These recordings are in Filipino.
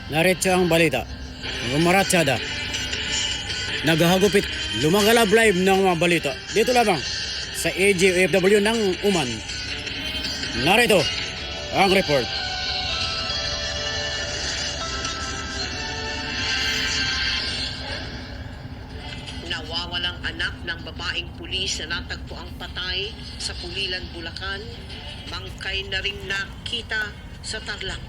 Narito ang balita. Rumaratsada. Naghahagupit. Lumagalab live ng mga balita. Dito lamang sa AGOFW ng Uman. Narito ang report. Nawawalang anak ng babaeng pulis na natagpo ang patay sa Pulilan, Bulacan. Mangkay na ring nakita sa Tarlac.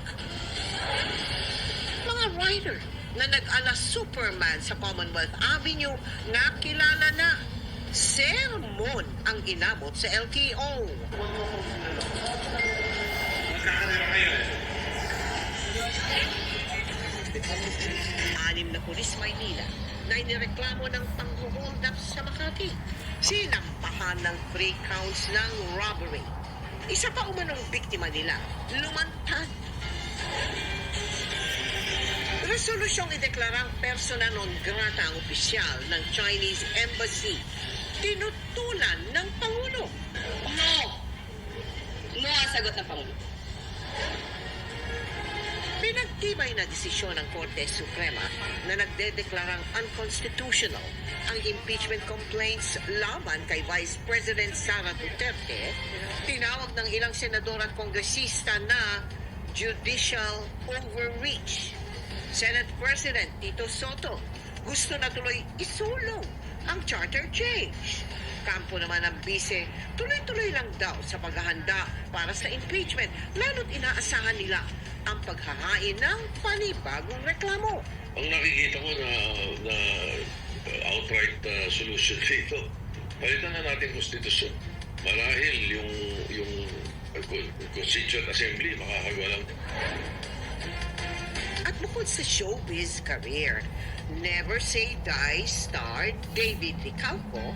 Mga rider na nag-ala Superman sa Commonwealth Avenue nakilala na. Sermon ang inabot sa LTO. Anim na pulis Maynila na inireklamo ng pang-hold up sa Makati. Sinampahan ng 3 counts ng robbery. Isa pa umanong biktima nila, lumantad. Resolusyong ideklarang persona non grata ang opisyal ng Chinese Embassy. Tinutulan ng Pangulo. No! No ang sagot ng Pangulo. Pinagtibay na desisyon ng Korte Suprema na nagdedeklarang unconstitutional ang impeachment complaints laban kay Vice President Sara Duterte. Tinawag ng ilang senador at kongresista na judicial overreach. Senate President Tito Soto gusto na tuloy isulong ang charter change. Kampo naman ng bise, tuloy-tuloy lang daw sa paghahanda para sa impeachment, lalo't inaasahan nila ang paghahain ng panibagong reklamo. Ang nakikita ko na outright solution dito, palitan na natin konstitusyon. Marahil yung Constituent Assembly makakagawa lang. At bukod sa showbiz career, Never Say Die star David Licauco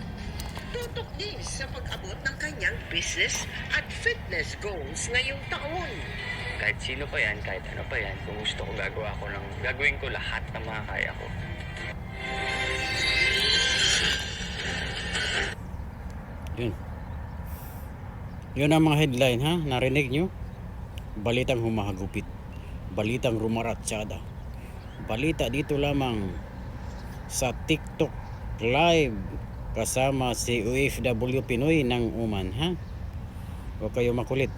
tutok din sa pag-abot ng kanyang business at fitness goals ngayong taon. Kahit sino pa yan, kahit ano pa yan, kung gusto ko gagawin ko lahat ng makakaya ko. Yun ang mga headline, ha? Narinig nyo? Balitang humahagupit. Balitang rumaratsada. Balita dito lamang sa TikTok live kasama si OFW Pinoy ng Uman, ha? Huwag kayo makulit.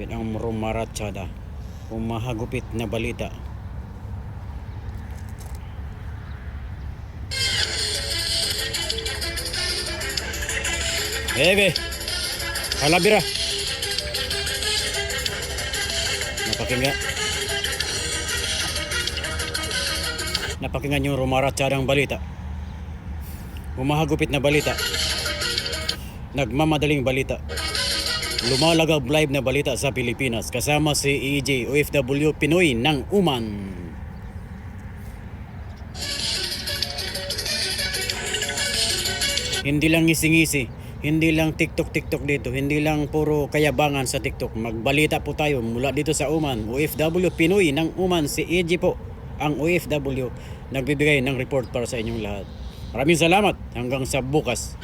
Yan ang rumaratsada. Humahagupit na balita. Bebe, halabira. Napakinggan yung rumaratsadang balita. Humahagupit na balita. Nagmamadaling balita. Lumalagab live na balita sa Pilipinas kasama si EJ OFW Pinoy ng Uman. Hindi lang ngisi-ngisi, hindi lang TikTok dito, hindi lang puro kayabangan sa TikTok. Magbalita po tayo mula dito sa Uman. OFW Pinoy ng Uman, si EJ po, ang OFW, nagbibigay ng report para sa inyong lahat. Maraming salamat, hanggang sa bukas.